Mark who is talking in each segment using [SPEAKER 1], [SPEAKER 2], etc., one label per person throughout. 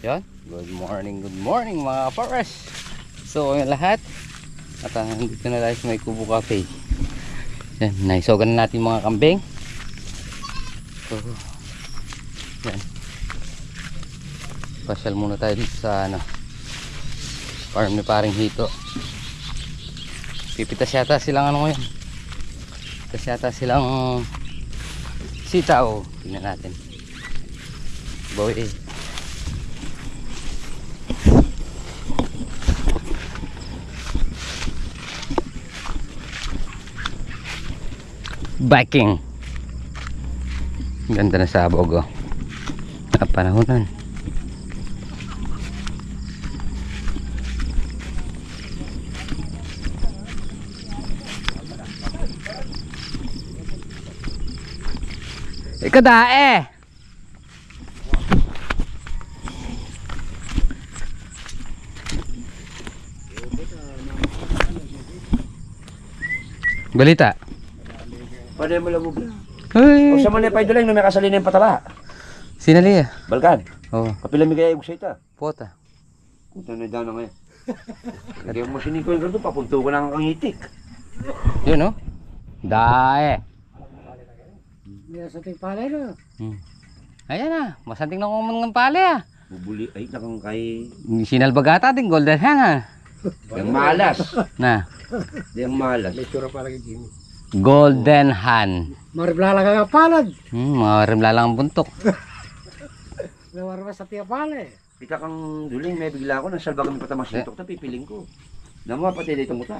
[SPEAKER 1] Yan. Good morning mga kapares. So yung lahat. At nandito na tayo sa may Kubo Cafe. Yan, naisogan na natin mga kambing. So yan. Pasyal muna tayo dito sa farm ni paring Hito. Pipitas yata silang ngayon. Pipitas yata silang sitaw. Tingnan natin. Bawi biking. Ganda na sabog oh. Napanahonan. Ikadae. Balita.
[SPEAKER 2] Pada mo labog na.
[SPEAKER 1] Ay.
[SPEAKER 2] O sa man pa idoleng na may kasalin ng patala.
[SPEAKER 1] Sinali ah.
[SPEAKER 2] Balkan.
[SPEAKER 1] Oh.
[SPEAKER 2] Kapila mi kaya sa ita.
[SPEAKER 1] Pota.
[SPEAKER 2] Kuta na daw na ngayon. Kaya mo sinikol ko papunto ko lang ang itik.
[SPEAKER 1] Yun oh. Dae.
[SPEAKER 3] May sa ting palay no.
[SPEAKER 1] Ayan na. Masanting na kumang ng pali ah.
[SPEAKER 2] Bubuli ay nakang kay
[SPEAKER 1] Sinalbagata din golden hen ah.
[SPEAKER 2] yang malas.
[SPEAKER 1] Na.
[SPEAKER 2] Yang malas.
[SPEAKER 3] May sura para kay Jimmy.
[SPEAKER 1] Golden Han.
[SPEAKER 3] Mariblala ka palad.
[SPEAKER 1] Mga rimlalang buntok.
[SPEAKER 3] Nawarma sa tiya palay.
[SPEAKER 2] Kita kang duling may bigla ko nang salba kami patamas nito ta pipiling ko. Namo pati dito mo ta.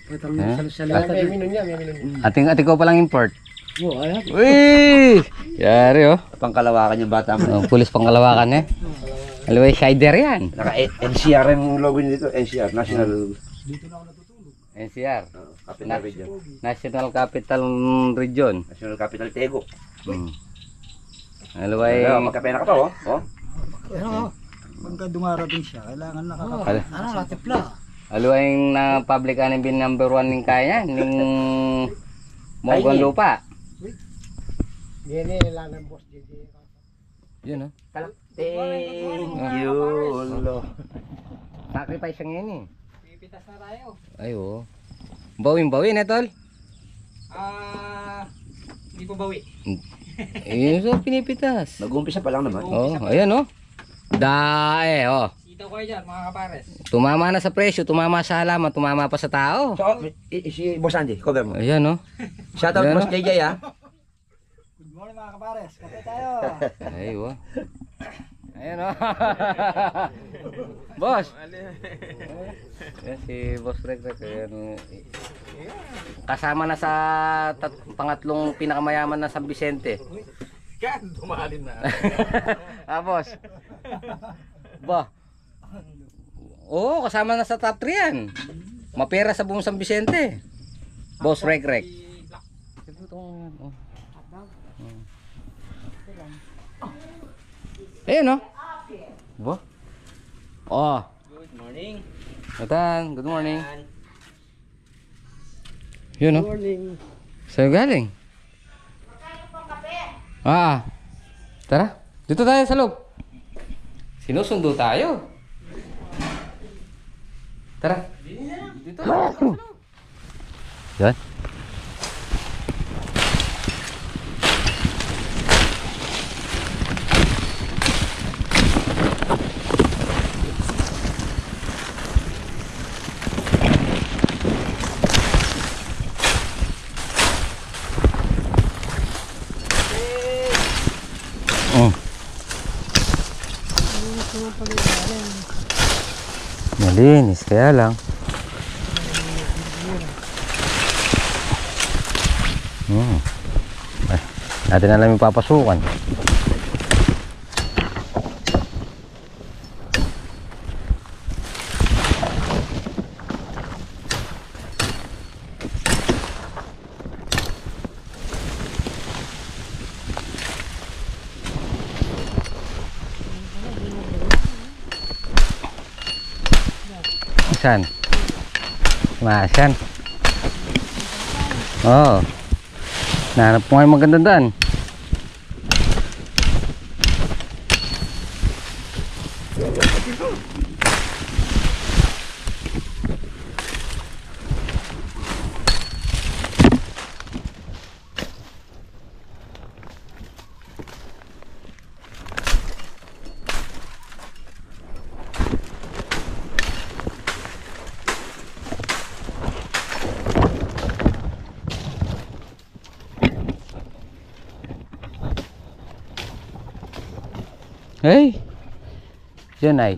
[SPEAKER 3] Patang
[SPEAKER 1] Eh?
[SPEAKER 3] salsalita. May minun niya, may minun.
[SPEAKER 1] Ating ko palang import.
[SPEAKER 3] Oh, ayan.
[SPEAKER 1] Uy! Yari oh.
[SPEAKER 2] Pangkalawakan yung bata mo.
[SPEAKER 1] Pulis pangkalawakan eh. Alaway Shider yan.
[SPEAKER 2] Naka NCR ang logo nito, NCR National
[SPEAKER 1] NCR.
[SPEAKER 2] Capital Region.
[SPEAKER 1] National Capital Region.
[SPEAKER 2] National Capital Tego.
[SPEAKER 1] Alaway.
[SPEAKER 2] Magkapena ka pa oh. Oh.
[SPEAKER 3] Ano?
[SPEAKER 4] Pagka dumarating siya, kailangan
[SPEAKER 3] Ano natipla?
[SPEAKER 1] Alaway na public enemy number 1 ning kaya ning Mongol lupa.
[SPEAKER 3] Dini lang ng boss dito.
[SPEAKER 1] Yun oh.
[SPEAKER 2] Thank you, Lord.
[SPEAKER 1] Sacrifice ang yan eh.
[SPEAKER 3] Pipitas na tayo.
[SPEAKER 1] Ay oh. Bawin eh tol.
[SPEAKER 3] Hindi po bawi.
[SPEAKER 1] Ayun so pinipitas.
[SPEAKER 2] Nag-uumpisa pa lang naman.
[SPEAKER 1] Oh, ayan oh. Dae oh.
[SPEAKER 3] Sitaw kayo dyan mga kapares.
[SPEAKER 1] Tumama na sa presyo, tumama sa halaman, tumama pa sa tao.
[SPEAKER 2] So, si Boss Andy, cover mo.
[SPEAKER 1] Ayan oh.
[SPEAKER 2] Shout out
[SPEAKER 1] Yan,
[SPEAKER 2] Boss JJ ha.
[SPEAKER 4] Good morning mga kapares, kape tayo.
[SPEAKER 1] Ay oh. Ayan oh. Boss. Yan si Boss Rek. Ayan. Kasama na sa pangatlong pinakamayaman na San Vicente.
[SPEAKER 3] Yan, dumalin na.
[SPEAKER 1] Boss. Ba. Oo, kasama na sa top 3 yan. Mapera sa buong San Vicente. Boss Rek. Ayan oh. Ba? Oh.
[SPEAKER 3] Good morning.
[SPEAKER 1] Matan, good morning. Yun oh.
[SPEAKER 3] Morning.
[SPEAKER 1] Sa'yo galing? Tara, dito tayo sa loob. Sinusundo tayo. Tara. Dito tayo sa loob. Yan. Malinis kaya lang. Natin na lang yung papasukan. Saan? Saan? Oh. Nahanap ko nga yung maganda daan. Hey, yan ay.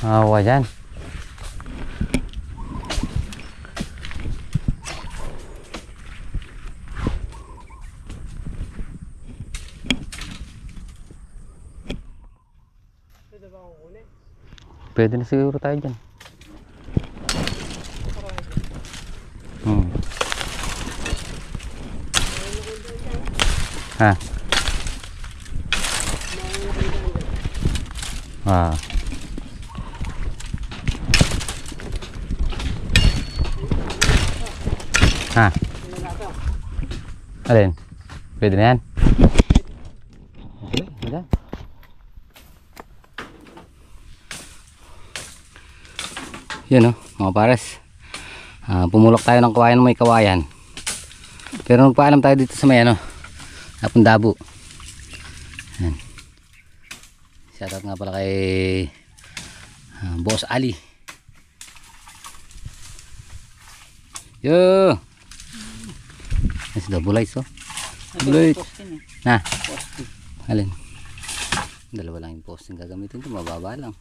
[SPEAKER 1] Awa yan. Pwede na siguro tayo dyan. Ha? Ah. Ha? Alin? Pwede na yan? Okay, wala. Yun o, mga pares. Pumulok tayo ng kawayan, may kawayan. Pero nagpaalam tayo dito sa may Apundabo. Yan. Shoutout nga pala kay Boss Ali. Yo! Yan si Double Lights, oh. Double Lights. Na? Alin? Dalawa lang yung posting gagamitin ito, mababa lang.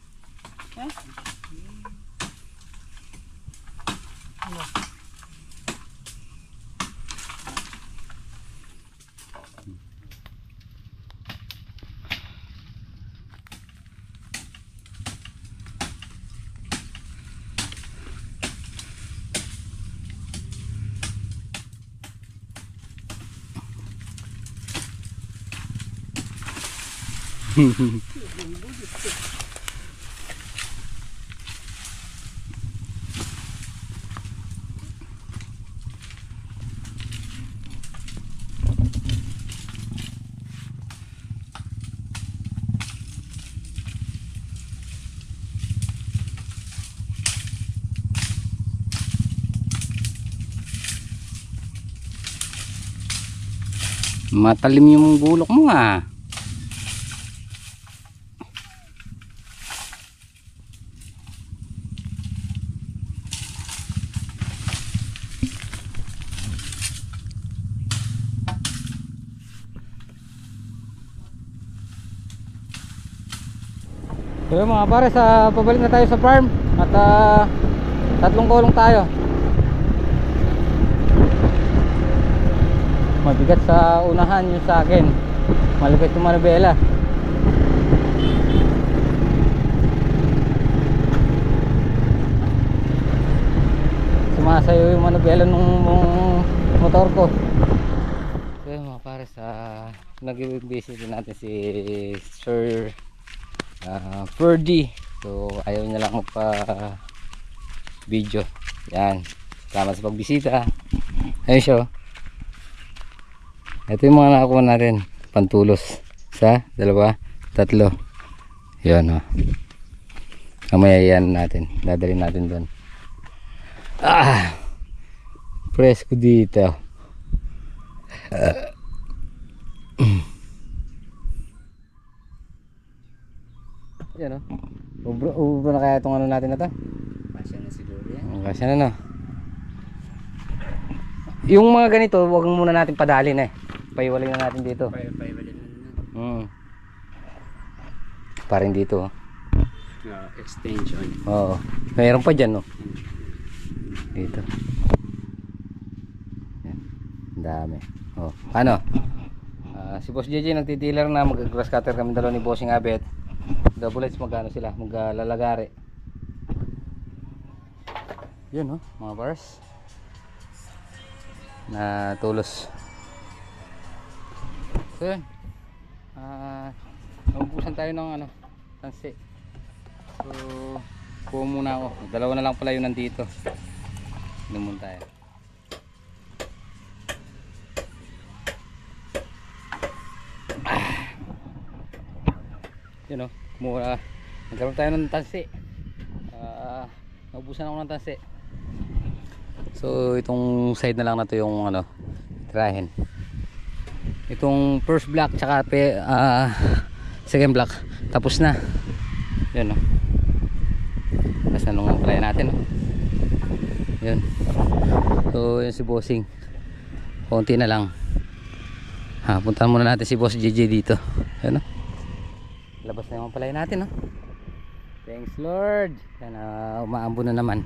[SPEAKER 1] Matalim yung gulok mo ah. So mga pares, pabalik na tayo sa farm at tatlong kulong tayo. Mabigat sa unahan yung sa akin, malapit yung manubela. Sumasayo yung manubela nung motor ko. So mga pares, nag-visit natin si Sir Ferdy. So ayaw niya lang magpa video. Yan, salamat sa pagbisita. Ayun siya. Ito yung mga nakakuha natin, pantulos. Isa, dalawa, tatlo. Yan o. Kamaya yan natin, dadalhin natin doon. Presko dito. Yan o. Ubro na kaya itong natin na to? Kasya na siguro yan. Kasya na no. Yung mga ganito, huwag muna natin padalin paiwalay na natin dito. Paiwalay na. Parang dito. Extension. Oo. Mayroon pa dyan, no? Dito. Yan. Ang dami. Oh. Ano? Si Boss JJ nagtitilar na. Mag-grass cutter kami dalawa ni Bossing Abet. Double Lights, magano sila? Maglalagari. Yun, no? Mga bars. Na tulos. So yun, Naubusan tayo ng ano, tansi. So kuha muna ako, dalawa na lang pala yun nandito. Inom muna tayo. Yun o, nagkaroon tayo ng tansi. Naubusan ako ng tansi. So itong side na lang na to yung ano, tirahin. Itong first block tsaka second block tapos na. Yun o. Tapos nalungan pala natin o. Yun. So yun si bossing. Konti na lang. Puntahan muna natin si boss JJ dito. Yun o. Labas na yung palay natin o. Thanks Lord. Yan, umaambo na naman.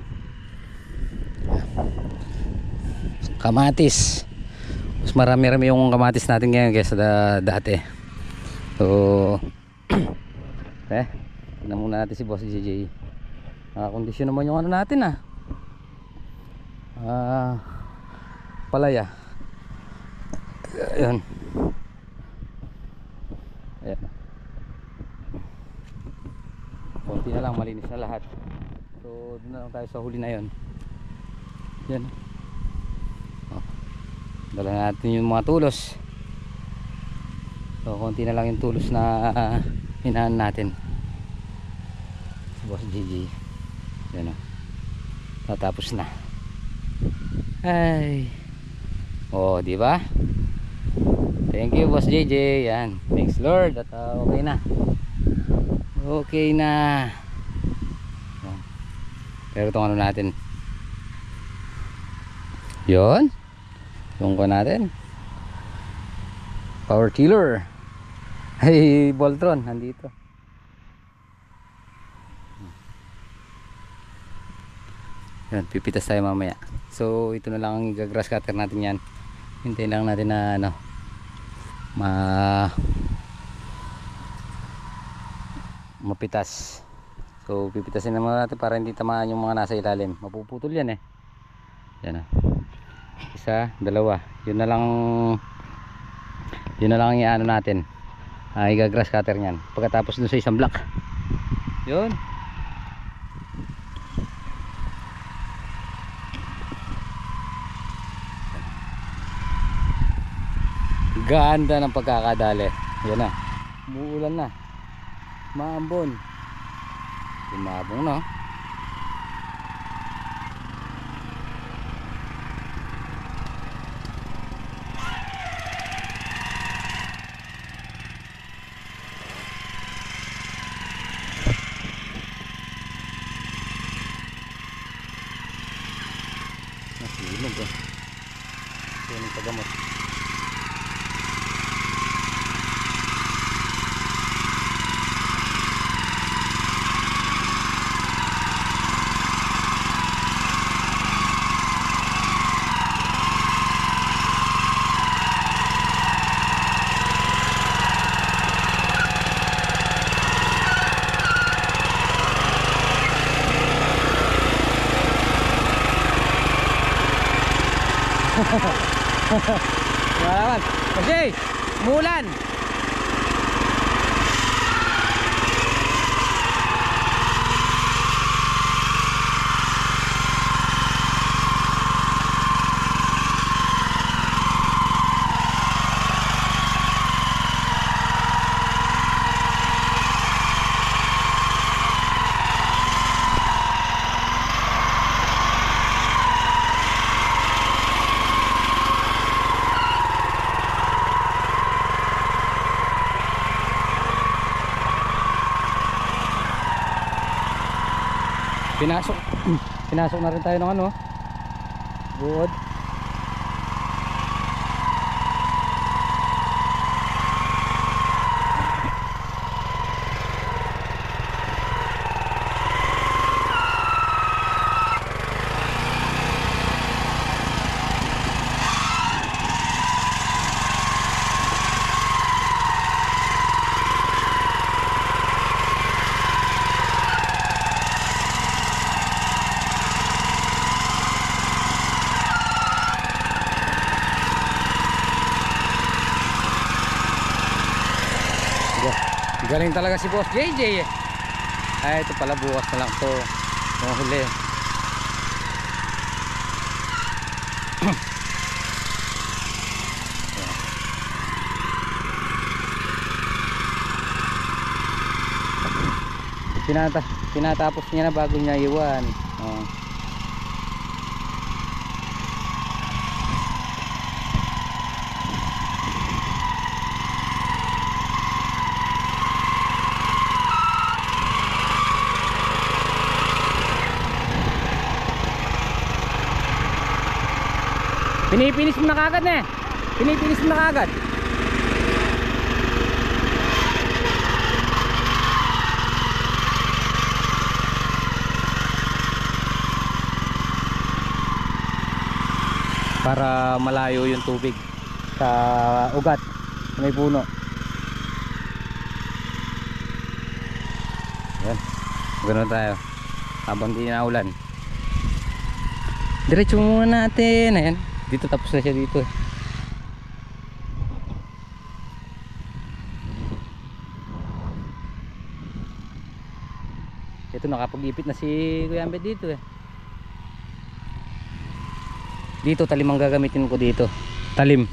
[SPEAKER 1] Kamatis. Mas marami-rami yung kamatis natin ngayon kaysa dati. So tingnan muna natin si boss JJ. Kondisyon naman yung ano natin palaya. Ayan. Ayan. Konti na lang, malinis na lahat. So doon na lang tayo sa huli na yon. Yan. Dala natin yung mga tulos. So konti na lang yung tulos na hinaan natin. Si boss JJ. Yan o. Tatapos na. Ay. Oh, di ba? Thank you boss JJ. Yan. Thanks Lord. At okay na. Okay na. Yan. Pero itong ano natin. Yun. Yung ko natin. Power tiller. Ay, Voltron nandito. Yan, pipitas tayo mamaya. So ito na lang ang grass cutter natin yan. Hintayin lang natin na ano, mapitas. So pipitasin naman natin para hindi tamaan yung mga nasa ilalim. Mapuputol yan Yan isa, dalawa. Yun na lang ang i-ano natin. Iga-grass cutter niyan. Pagkatapos dun sa isang block. Yun. Ganda ng pagkakadali. Yan na. Umuulan na. Maambon. Lumabong na. Nasinog Yan ang pagamot. Salamat. Kasi mulan. Pinasok na rin tayo ng ano, buod. Galing talaga si Boss JJ. Ay, ito pala bukas na lang to. Yung huli. Tinatapos niya na bago niya iwan. Oh. Pinipinis mo na kagad na eh. Pinipinis mo na kagad. Para malayo yung tubig sa ugat sa may puno. Yan. Ganoon tayo. Habang di na ulan. Diretso muna natin. Ayan. Dito tapos na siya dito. Ito nakapag-ipit na si Kuya Ambet dito eh. Dito talim ang gagamitin ko dito. Talim.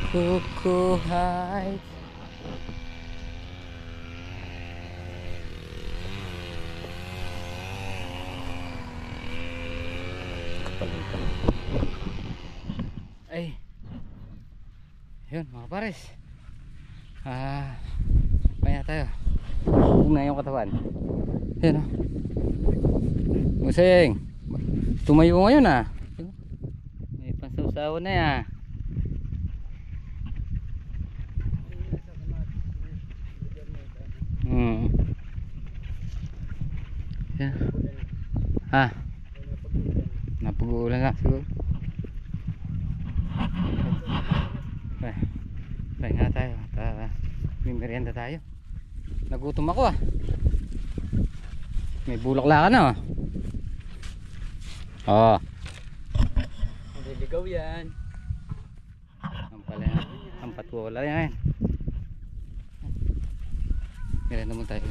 [SPEAKER 1] Cuckoo Heights. Ay, yun mga pares. Kaya tayo. Huwag na yung katawan. Yun o. Musing. Tumayo ngayon ah. May pansawsawa na yan. Yan. Napag-uulan lang siguro. Bye nga tayo. May merienda tayo. Nagutom ako ah. May bulaklakan na oh.
[SPEAKER 4] Naliligaw yan.
[SPEAKER 1] Ang pala yan. Ang patwala yan. Merienda mo tayo.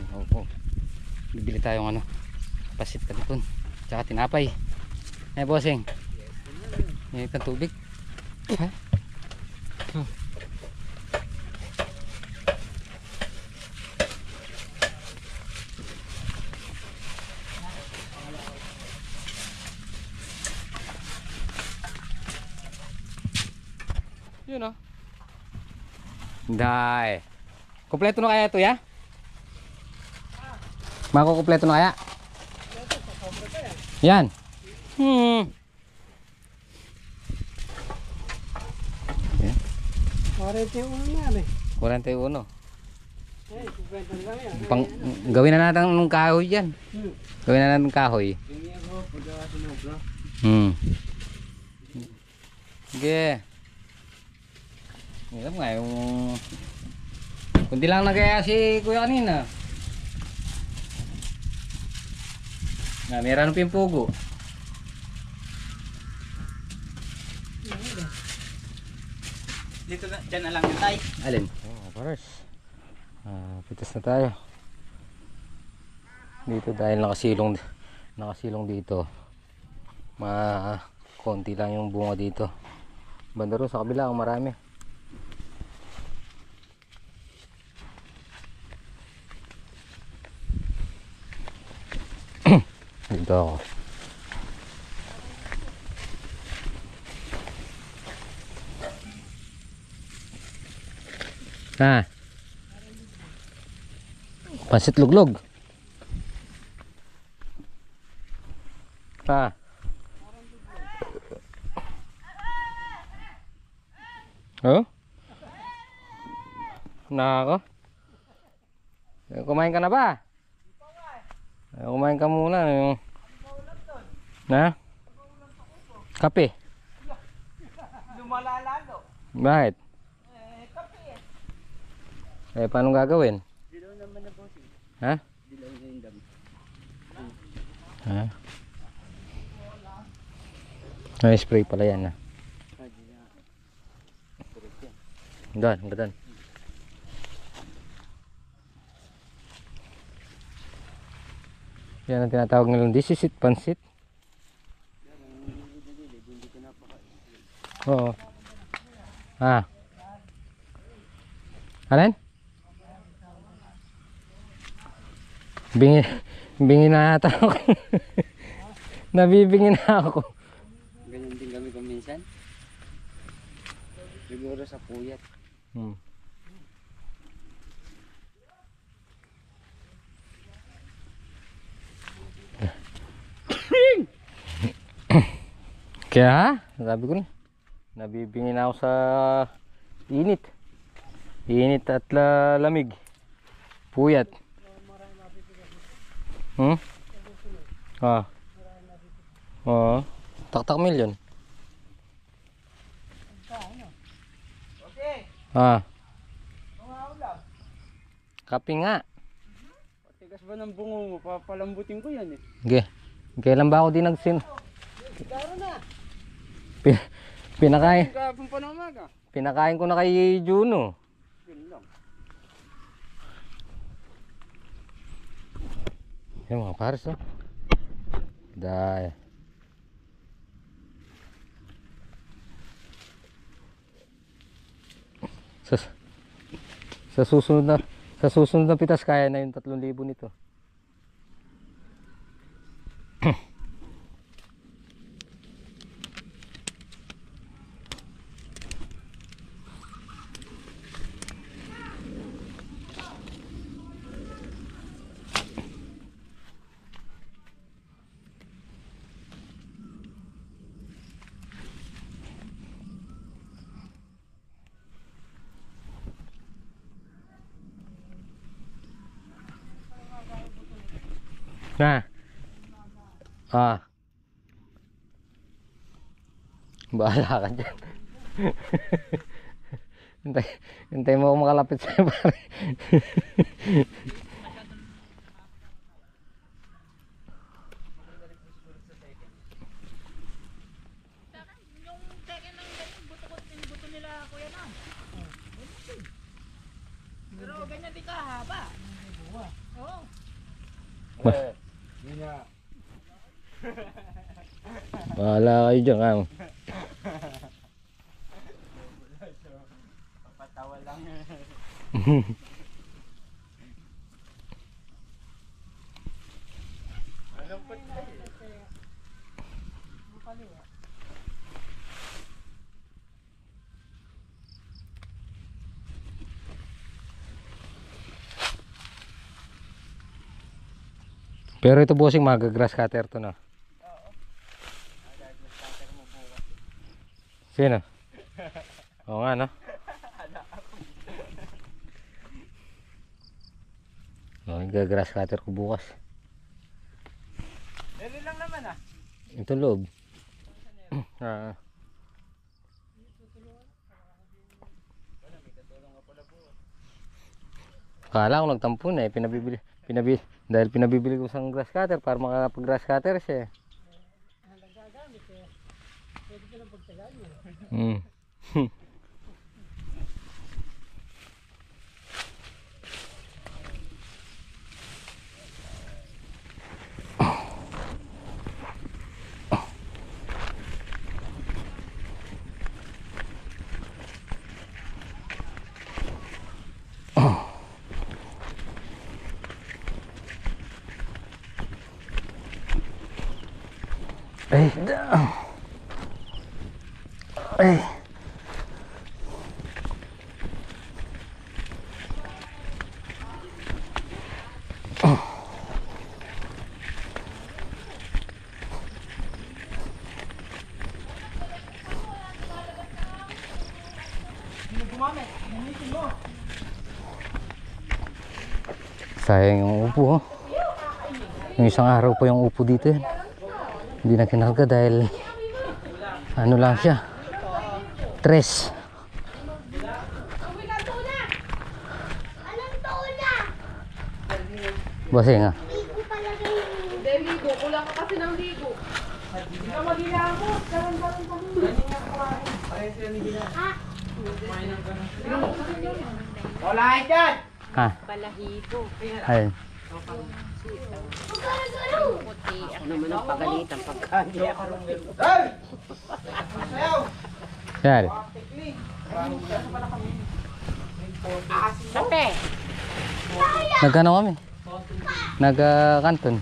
[SPEAKER 1] Bibili tayong ano, pasit kanton tsaka tinapay. Bossing. Init ang tubig. Yun o. Day. Kompleto na kaya ito ya? Makukumpleto na kaya? Yan. Yan.
[SPEAKER 3] 41 na yan eh.
[SPEAKER 1] 41.
[SPEAKER 3] Eh, 50 lang yan.
[SPEAKER 1] Gawin na natin ng kahoy dyan. Gawin na natin ng kahoy. Sige. Alam nga yung kundi lang nagaya si kuya kanina. Meron pa yung pugo.
[SPEAKER 4] Dito na, dyan na lang yung tay.
[SPEAKER 1] Alin? Pares. Pitas na tayo. Dito dahil nakasilong dito. Konti lang yung bunga dito. Banda ron sa kabila ang marami. Dito ako. Pansit luglog. Oh? Nako. Kumain ka na ba? Kumain ka muna yung na? Kape.
[SPEAKER 3] Lumalalalo.
[SPEAKER 1] Bakit?
[SPEAKER 3] Kape.
[SPEAKER 1] Paano gagawin?
[SPEAKER 3] Dito naman na bossing.
[SPEAKER 1] Ha? Ha? Ay, spray pala yan, ha? Doon, doon. Yan ang tinatawag nilang disisit, pansit. Oo. Ah. Alin? Bingi na ata ako. Nabibingi na ako.
[SPEAKER 4] Ganyan din kami kung minsan. Siguro sa puyat.
[SPEAKER 1] Hmm. Kaya, sabi ko na, nabibingi na ako sa init. Init at lamig. Puyat. Hmm? Ah. Oo. Taktak milyon. Ah. Kape nga.
[SPEAKER 4] Tigas ba ng bungo mo? Papalambutin ko yan eh.
[SPEAKER 1] Okay. Kailan ba ako di nagsin? Pinakain.
[SPEAKER 4] Kahapon pa ng umaga.
[SPEAKER 1] Pinakain ko na kay Juno.
[SPEAKER 4] Yun lang.
[SPEAKER 1] Yan mga pares, oh. Dahil. Sa susunod na pitas kaya na yung 3,000 nito. Na. Ah. Bahala ka dyan. Hintay mo ako makalapit sa'yo, pare.
[SPEAKER 5] Yung second ng ganyan, buto nila kuya na. Pero ganyan di kahaba. Oo.
[SPEAKER 1] Bahala kayo dyan, ha.
[SPEAKER 4] Papatawa lang.
[SPEAKER 1] Pero ito bossing, mag-grass cutter to na. Sino? Oo nga, no? Mag-grass cutter ko bukas.
[SPEAKER 4] Dali lang naman ah.
[SPEAKER 1] Ito loob. Ah. Kala ko nagtampo na eh, dahil pinabibili ko sa grass cutter para makapag-grass cutter siya. Hmm. Ay, ay. Sayang yung upo, oh. Yung isang araw pa yung upo dito yan. Hindi na kinalga dahil ano lang siya, 3.
[SPEAKER 5] Anong tuna?
[SPEAKER 1] Bossing ah.
[SPEAKER 5] Hindi, ligo. Kulang ka kasi ng ligo. Hindi ka maghilamot. Karan-karan kami.
[SPEAKER 3] Wala dyan!
[SPEAKER 1] Ha.
[SPEAKER 5] Balahibo.
[SPEAKER 1] Ayun.
[SPEAKER 5] Puti.
[SPEAKER 3] Ako naman ang pagalitan pagka hindi ako
[SPEAKER 1] Siyari.
[SPEAKER 5] Kape.
[SPEAKER 1] Nagkano kami? Nag-kanton.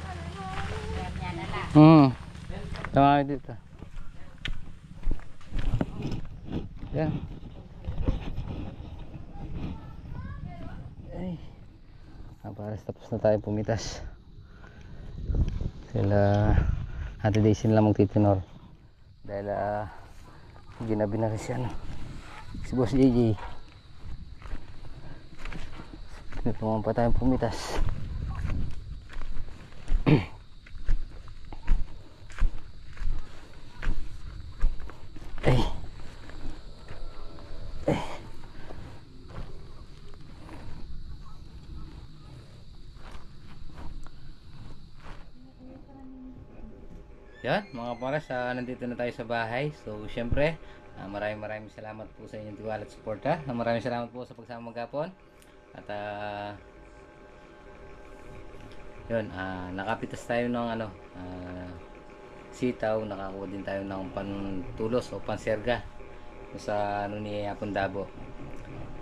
[SPEAKER 1] Tama kami dito. Yan. Ay. Pares tapos na tayo pumitas. Sila Ate Daisy lang magtitinor. Dahil ginabi na rin siya no? Si Boss JJ. Pinutungan pa tayong pumitas. Ay. Ay. Yan mga pares, nandito na tayo sa bahay. So syempre maraming salamat po sa inyong tiwala at suporta. Maraming salamat po sa pagsama maghapon. At yun, nakapitas tayo ng sitaw, nakakuha din tayo ng pantulos o panserga sa ni Apondabo.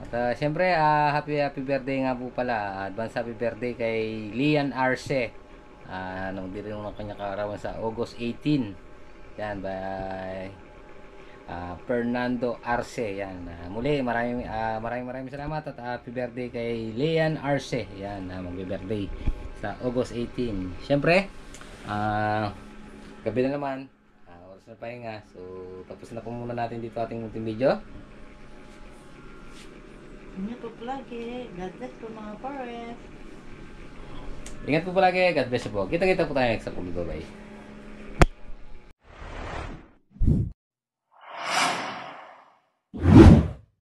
[SPEAKER 1] At syempre happy birthday nga po pala, advance happy birthday kay Lian Arce. Nagdiriwang ng kanya kaarawan sa August 18. Yan by Fernando Arce. Yan. Muli maraming salamat at happy birthday kay Lian Arce. Yan, magbe-birthday sa August 18. Syempre, gabi na naman. Oras na pahinga. So, tapos na po muna natin dito ating munting video.
[SPEAKER 5] Ingat po palagi. God bless po mga pares.
[SPEAKER 1] Ingat po palagi. God bless you po. Kita-kita po tayo next sa pag-bye.